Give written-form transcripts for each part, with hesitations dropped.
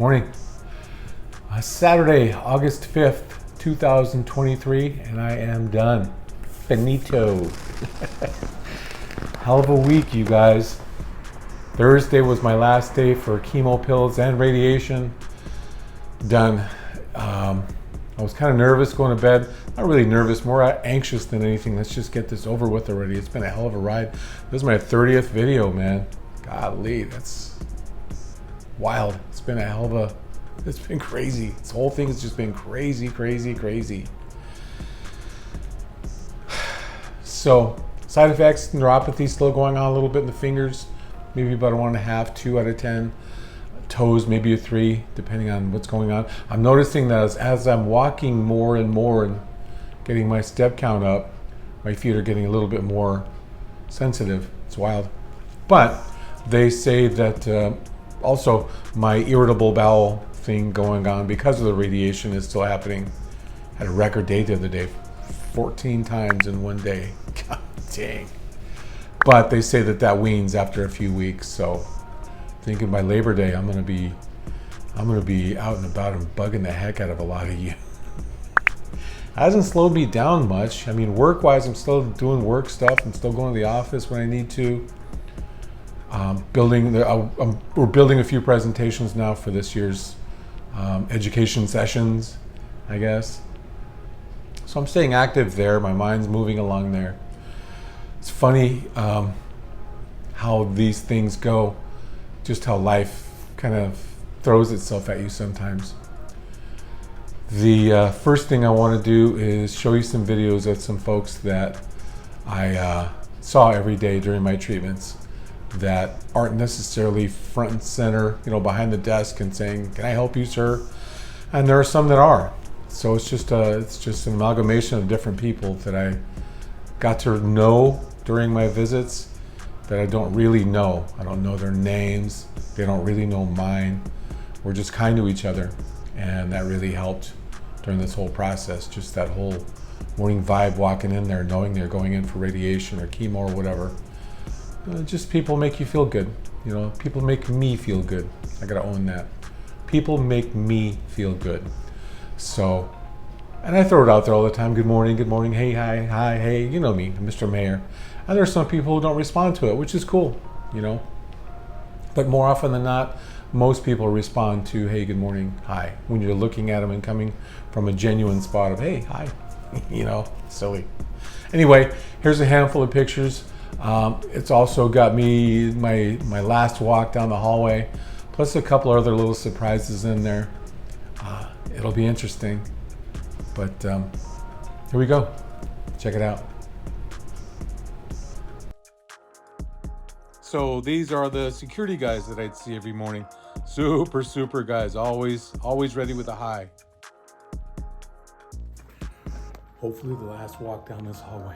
Morning. Saturday, August 5th, 2023, and I am done. Finito. Hell of a week, you guys. Thursday was my last day for chemo pills and radiation. Done. I was kind of nervous going to bed. Not really nervous, more anxious than anything. Let's just get this over with already. It's been a hell of a ride. This is my 30th video, man. Golly, that's wild. It's been a hell of a, it's been crazy. This whole thing has just been crazy, crazy, crazy. So, side effects, neuropathy still going on a little bit in the fingers. Maybe about a 1.5, 2 out of 10. Toes, maybe a 3, depending on what's going on. I'm noticing that as I'm walking more and more and getting my step count up, my feet are getting a little bit more sensitive. It's wild. But they say that also my irritable bowel thing going on because of the radiation is still happening. Had a record day the other day, 14 times in one day. God dang. But they say that weans after a few weeks, so thinking by Labor Day I'm gonna be out and about and bugging the heck out of a lot of you. Hasn't slowed me down much. I mean, work-wise, I'm still doing work stuff. I'm still going to the office when I need to. We're building a few presentations now for this year's education sessions, I guess. So I'm staying active there. My mind's moving along there. It's funny how these things go, just how life kind of throws itself at you sometimes. The first thing I want to do is show you some videos of some folks that I saw every day during my treatments that aren't necessarily front and center, behind the desk and saying, "Can I help you, sir?" And there are some that are. So it's just an amalgamation of different people that I got to know during my visits that I don't really know. I don't know their names. They don't really know mine. We're just kind to each other, and that really helped during this whole process. Just that whole morning vibe, walking in there, knowing they're going in for radiation or chemo or whatever. Just people make you feel good. People make me feel good. I gotta own that. People make me feel good. So, and I throw it out there all the time. Good morning, hey, hi, hey. You know me, Mr. Mayor. And there's some people who don't respond to it, which is cool, But more often than not, most people respond to, hey, good morning, hi, when you're looking at them and coming from a genuine spot of, hey, hi, silly. Anyway, here's a handful of pictures. It's also got me, my last walk down the hallway, plus a couple other little surprises in there. It'll be interesting, but here we go. Check it out. So these are the security guys that I'd see every morning. Super guys, always ready with a hi. Hopefully the last walk down this hallway.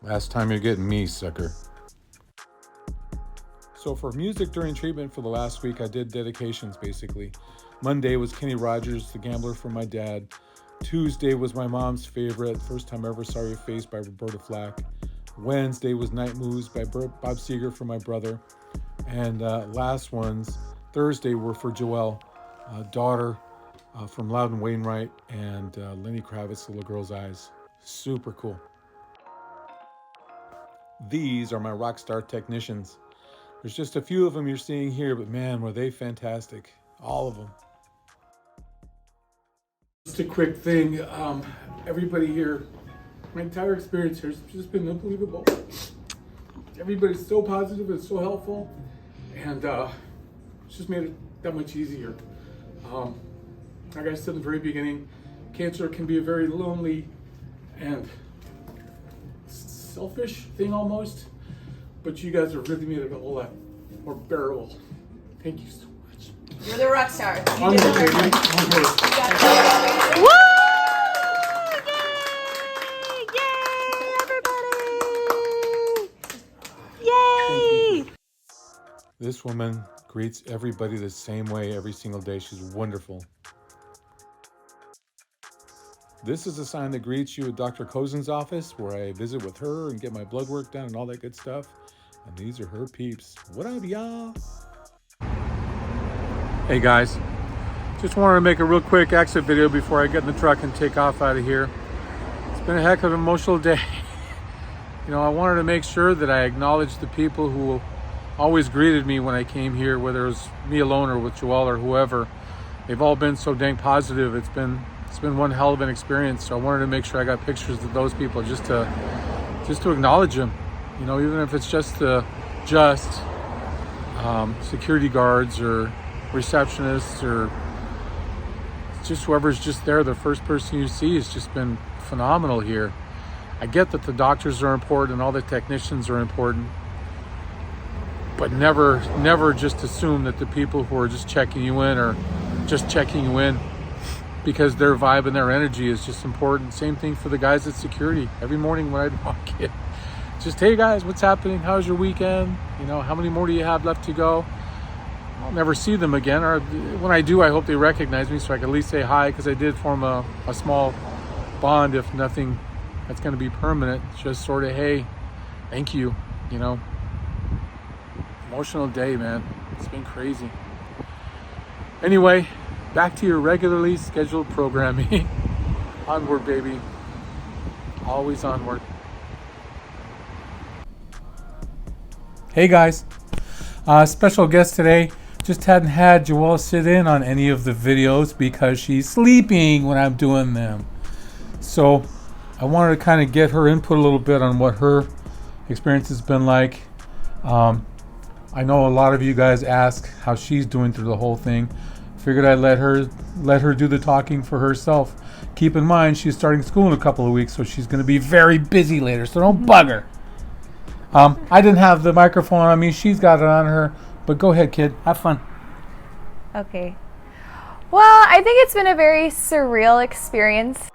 Last time you're getting me, sucker. So for music during treatment for the last week, I did dedications basically. Monday was Kenny Rogers, The Gambler for my dad. Tuesday was my mom's favorite, First Time I Ever Saw Your Face by Roberta Flack. Wednesday was Night Moves by Bob Seger for my brother. And last ones, Thursday, were for Joelle, daughter from Loudon Wainwright, and Lenny Kravitz, Little Girl's Eyes. Super cool. These are my Rockstar technicians. There's just a few of them you're seeing here, but man, were they fantastic. All of them. Just a quick thing. Everybody here, my entire experience here has just been unbelievable. Everybody's so positive and so helpful, and it's just made it that much easier. Like I said in the very beginning, Cancer can be a very lonely and selfish thing almost, but you guys have really made it a whole lot more bearable. Thank you so much. You're the rock star. You On did the the baby. work. On her. You got it. Woo! Yay! Yay, everybody! Yay! This woman greets everybody the same way every single day. She's wonderful. This is a sign that greets you at Dr. Cozen's office, where I visit with her and get my blood work done and all that good stuff. And these are her peeps. What up, y'all? Hey guys, just wanted to make a real quick exit video before I get in the truck and take off out of here. It's been a heck of an emotional day. You know, I wanted to make sure that I acknowledged the people who always greeted me when I came here, whether it was me alone or with Joelle or whoever. They've all been so dang positive. It's been one hell of an experience. So I wanted to make sure I got pictures of those people just to acknowledge them. You know, even if it's just security guards or receptionists or just whoever's just there. The first person you see has just been phenomenal here. I get that the doctors are important and all the technicians are important, but never just assume that the people who are just checking you in are just checking you in because their vibe and their energy is just important. Same thing for the guys at security. Every morning when I walk in, just, hey guys, what's happening? How's your weekend? You know, how many more do you have left to go? I'll never see them again, or when I do, I hope they recognize me so I can at least say hi, because I did form a small bond, if nothing that's going to be permanent. Just sort of, hey, thank you, you know. Emotional day, man. It's been crazy. Anyway, back to your regularly scheduled programming. Onward, baby. Always onward. Hey guys, special guest today. Just hadn't had Joelle sit in on any of the videos because she's sleeping when I'm doing them. So I wanted to kind of get her input a little bit on what her experience has been like. I know a lot of you guys ask how she's doing through the whole thing. Figured I'd let her do the talking for herself. Keep in mind, she's starting school in a couple of weeks, so she's going to be very busy later, so don't bug her. I didn't have the microphone on me. She's got it on her. But go ahead, kid. Have fun. Okay. Well, I think it's been a very surreal experience.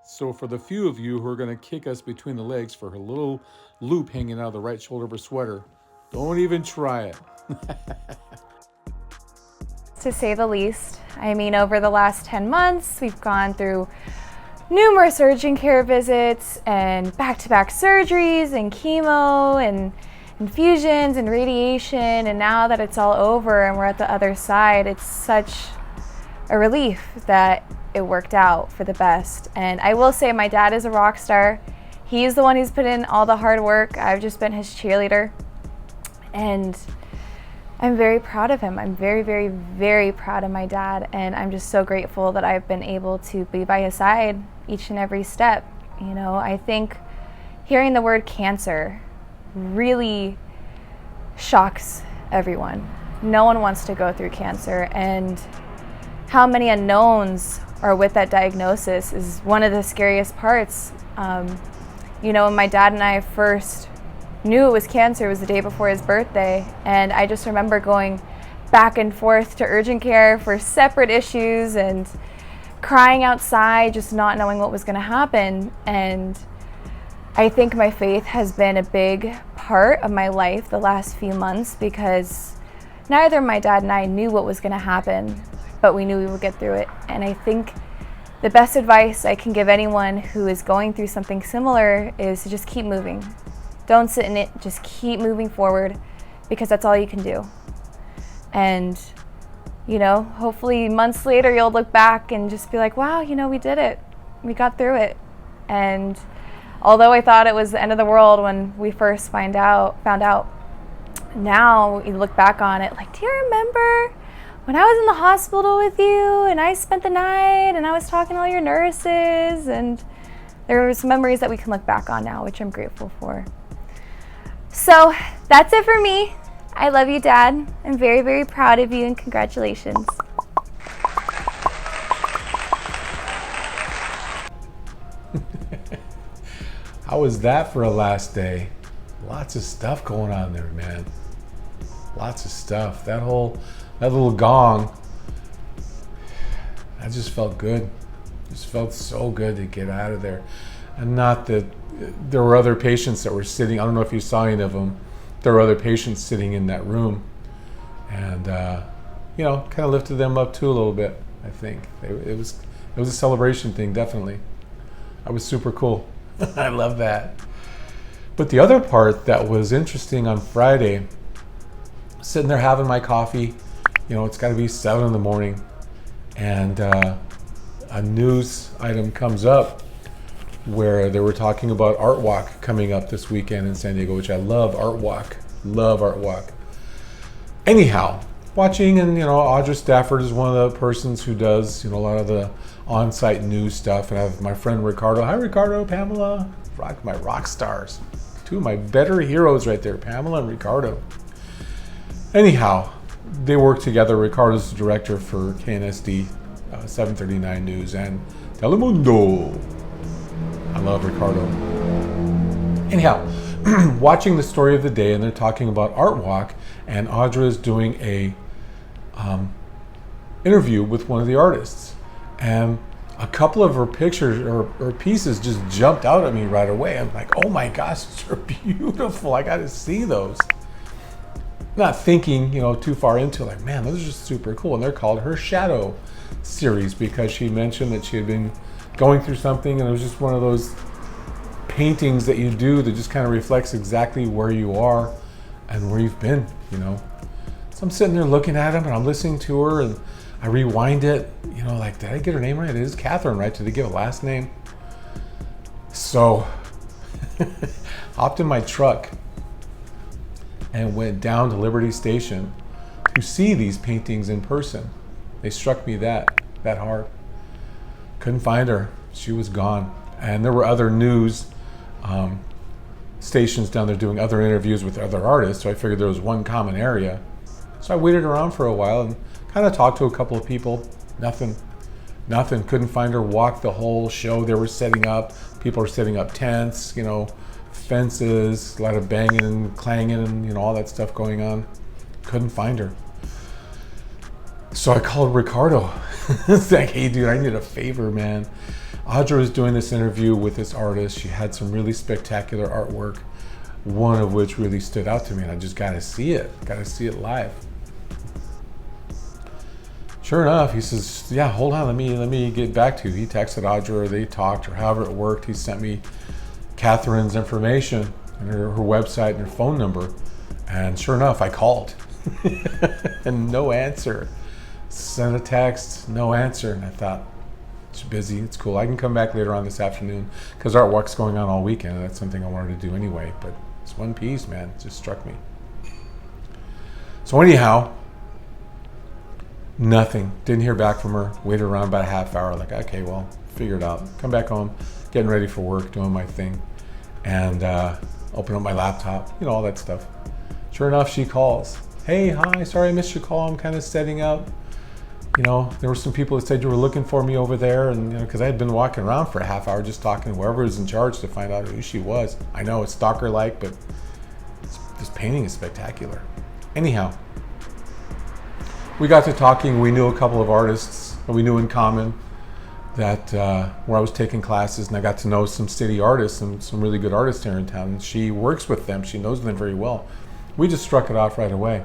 So for the few of you who are going to kick us between the legs for her little loop hanging out of the right shoulder of her sweater, don't even try it. To say the least. I mean, over the last 10 months, we've gone through numerous urgent care visits and back-to-back surgeries and chemo and infusions and radiation, and now that it's all over and we're at the other side, it's such a relief that it worked out for the best. And I will say my dad is a rock star. He's the one who's put in all the hard work. I've just been his cheerleader, and I'm very proud of him. I'm very, very, very proud of my dad, and I'm just so grateful that I've been able to be by his side each and every step. You know, I think hearing the word cancer really shocks everyone. No one wants to go through cancer, and how many unknowns are with that diagnosis is one of the scariest parts. You know, when my dad and I first knew it was cancer, it was the day before his birthday, and I just remember going back and forth to urgent care for separate issues and crying outside, just not knowing what was going to happen. And I think my faith has been a big part of my life the last few months, because neither my dad and I knew what was going to happen, but we knew we would get through it. And I think the best advice I can give anyone who is going through something similar is to just keep moving. Don't sit in it, just keep moving forward, because that's all you can do. And, you know, hopefully months later you'll look back and just be like, wow, you know, we did it. We got through it. And although I thought it was the end of the world when we first found out, now you look back on it like, do you remember when I was in the hospital with you and I spent the night and I was talking to all your nurses? And there's memories that we can look back on now, which I'm grateful for. So that's it for me. I love you, Dad. I'm very, very proud of you, and congratulations. how was that for a last day? Lots of stuff going on there, man. Lots of stuff. That little gong, I just felt good. Just felt so good to get out of there. And not that there were other patients that were sitting, I don't know if you saw any of them, there were other patients sitting in that room. And, you know, kind of lifted them up too a little bit, I think. It was a celebration thing, definitely. That was super cool. I love that. But the other part that was interesting on Friday, sitting there having my coffee, you know, it's got to be 7 in the morning, and a news item comes up where they were talking about Art Walk coming up this weekend in San Diego, which I love. Art Walk. Love Art Walk. Anyhow, watching, and you know, Audra Stafford is one of the persons who does, you know, a lot of the on-site news stuff, and I have my friend Ricardo. Hi Ricardo, Pamela, my rock stars. Two of my better heroes right there, Pamela and Ricardo. Anyhow, they work together. Ricardo's the director for KNSD 739 News and Telemundo. I love Ricardo. Anyhow, watching the story of the day, and they're talking about Art Walk, and Audra is doing a interview with one of the artists, and a couple of her pictures or pieces just jumped out at me right away. I'm like, oh my gosh, they're beautiful. I got to see those. Not thinking, you know, too far into it, like, man, those are just super cool. And they're called her Shadow series because she mentioned that she had been going through something, and it was just one of those paintings that you do that just kind of reflects exactly where you are and where you've been, you know. So I'm sitting there looking at them, and I'm listening to her, and I rewind it, you know, like, did I get her name right? It is Catherine, right? Did they give a last name? So hopped in my truck and went down to Liberty Station to see these paintings in person. They struck me that hard. Couldn't find her. She was gone. And there were other news stations down there doing other interviews with other artists, so I figured there was one common area. So I waited around for a while and kind of talked to a couple of people. Nothing. Couldn't find her. Walked the whole show they were setting up. People were setting up tents, you know, fences, a lot of banging and clanging and, you know, all that stuff going on. Couldn't find her. So I called Ricardo. It's like, hey dude, I need a favor, man. Audra was doing this interview with this artist. She had some really spectacular artwork, one of which really stood out to me, and I just gotta see it. Gotta see it live. Sure enough, he says, yeah, hold on, let me get back to you. He texted Audra, or they talked, or however it worked. He sent me Catherine's information and her website and her phone number. And sure enough, I called and no answer. Sent a text, no answer. And I thought, she's busy, it's cool. I can come back later on this afternoon because Art Walk's going on all weekend, and that's something I wanted to do anyway. But it's one piece, man, it just struck me. So anyhow, nothing. Didn't hear back from her. Waited around about a half hour, like, okay, well, figure it out. Come back home, getting ready for work, doing my thing, and open up my laptop, you know, all that stuff. Sure enough, she calls. Hey, hi, sorry I missed your call. I'm kind of setting up. You know, there were some people that said you were looking for me over there, and, you know, because I had been walking around for a half hour just talking to whoever was in charge to find out who she was. I know it's stalker-like, but this painting is spectacular. Anyhow, we got to talking. We knew a couple of artists that we knew in common that where I was taking classes, and I got to know some city artists and some really good artists here in town. And she works with them. She knows them very well. We just struck it off right away.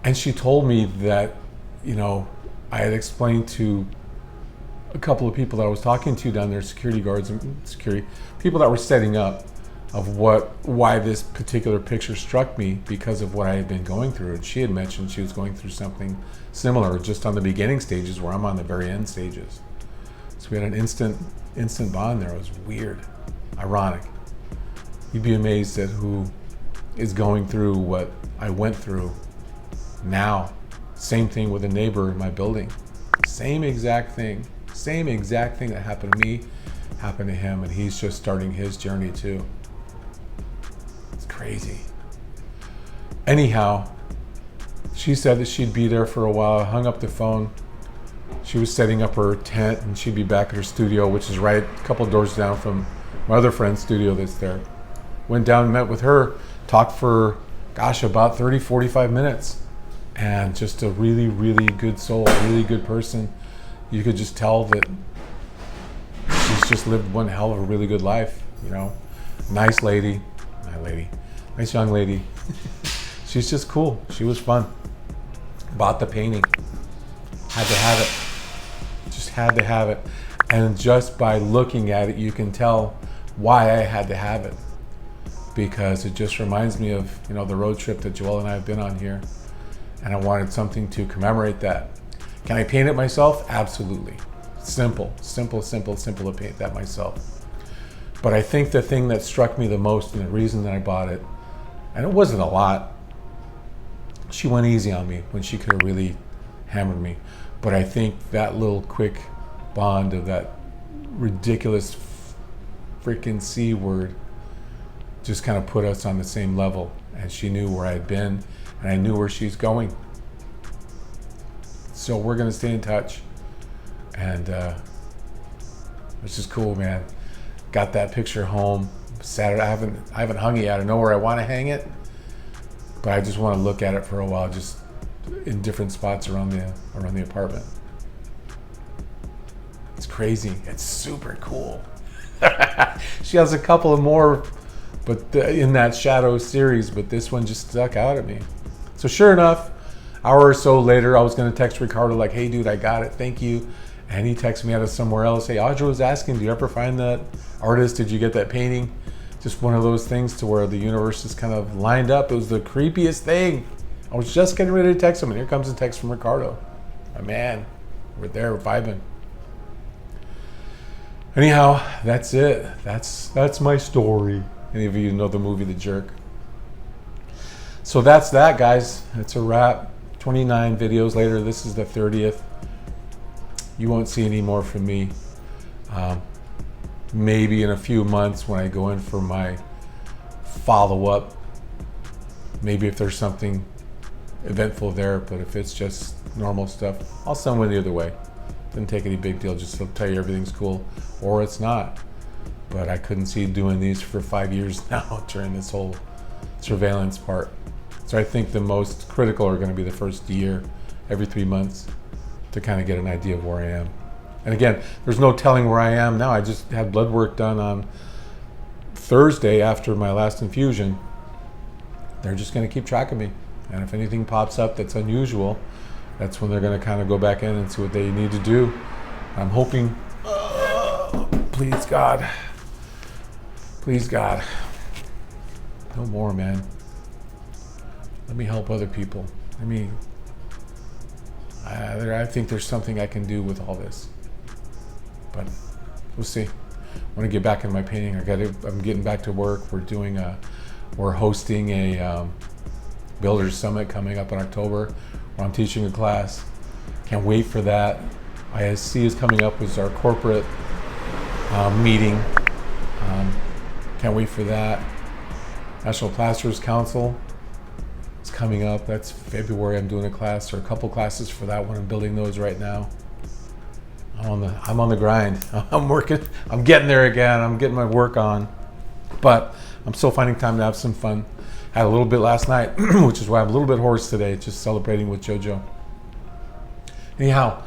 And she told me that, you know, I had explained to a couple of people that I was talking to down there, security guards and security people that were setting up, of why this particular picture struck me because of what I had been going through. And she had mentioned she was going through something similar, just on the beginning stages, where I'm on the very end stages. So we had an instant bond there. It was weird, ironic. You'd be amazed at who is going through what I went through now. Same thing with a neighbor in my building. Same exact thing that happened to me happened to him, and he's just starting his journey too. It's crazy. Anyhow, she said that she'd be there for a while. I hung up the phone. She was setting up her tent, and she'd be back at her studio, which is right a couple doors down from my other friend's studio that's there. Went down and met with her, talked for, about 30, 45 minutes. And just a really, really good soul, really good person. You could just tell that she's just lived one hell of a really good life, Nice lady, nice young lady. She's just cool. She was fun. Bought the painting. Had to have it. Just had to have it. And just by looking at it, you can tell why I had to have it. Because it just reminds me of, the road trip that Joelle and I have been on here. And I wanted something to commemorate that. Can I paint it myself? Absolutely. Simple to paint that myself. But I think the thing that struck me the most and the reason that I bought it, and it wasn't a lot, she went easy on me when she could have really hammered me. But I think that little quick bond of that ridiculous freaking C word just kind of put us on the same level. And she knew where I'd been, and I knew where she's going. So we're gonna stay in touch. And which is cool, man. Got that picture home Saturday. I haven't hung it yet. I know where I want to hang it, but I just want to look at it for a while, just in different spots around the apartment. It's crazy. It's super cool. She has a couple of more, but in that Shadow series, but this one just stuck out at me. So sure enough, hour or so later, I was going to text Ricardo like, "Hey, dude, I got it. Thank you." And he texted me out of somewhere else. "Hey, Audra was asking, do you ever find that artist? Did you get that painting?" Just one of those things to where the universe is kind of lined up. It was the creepiest thing. I was just getting ready to text him, and here comes a text from Ricardo. My man, we're there, we're vibing. Anyhow, that's it. That's my story. Any of you know the movie The Jerk? So that's that, guys. It's a wrap. 29 videos later. This is the 30th. You won't see any more from me. Maybe in a few months when I go in for my follow-up. Maybe if there's something eventful there, but if it's just normal stuff, I'll send one the other way. Didn't take any big deal, just to tell you everything's cool, or it's not. But I couldn't see doing these for 5 years now during this whole surveillance part. So I think the most critical are going to be the first year, every 3 months, to kind of get an idea of where I am. And again, there's no telling where I am now. I just had blood work done on Thursday after my last infusion. They're just going to keep track of me. And if anything pops up that's unusual, that's when they're going to kind of go back in and see what they need to do. I'm hoping, please God, no more, man. Let me help other people. I think there's something I can do with all this, but we'll see. I want to get back in my painting. I'm getting back to work. We're hosting a Builders Summit coming up in October, where I'm teaching a class. Can't wait for that. ISC is coming up with our corporate meeting. Can't wait for that. National Plasterers Council is coming up. That's February. I'm doing a class or a couple classes for that one. I'm building those right now. I'm on the grind. I'm working. I'm getting there again. I'm getting my work on, but I'm still finding time to have some fun. Had a little bit last night, which is why I'm a little bit hoarse today, just celebrating with JoJo. Anyhow,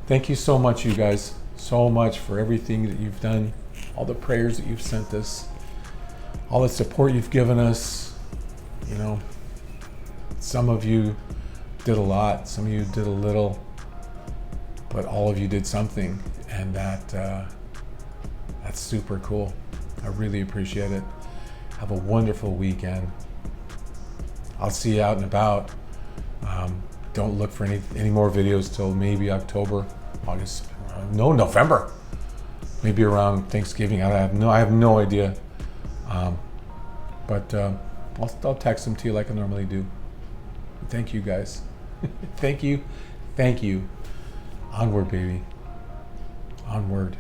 thank you so much, you guys, so much for everything that you've done, all the prayers that you've sent us, all the support you've given us. Some of you did a lot, some of you did a little, but all of you did something, and that's super cool. I really appreciate it. Have a wonderful weekend. I'll see you out and about. Don't look for any more videos till maybe October, August, November. Maybe around Thanksgiving. I have no idea. But I'll text them to you like I normally do. Thank you, guys. Thank you. Onward, baby. Onward.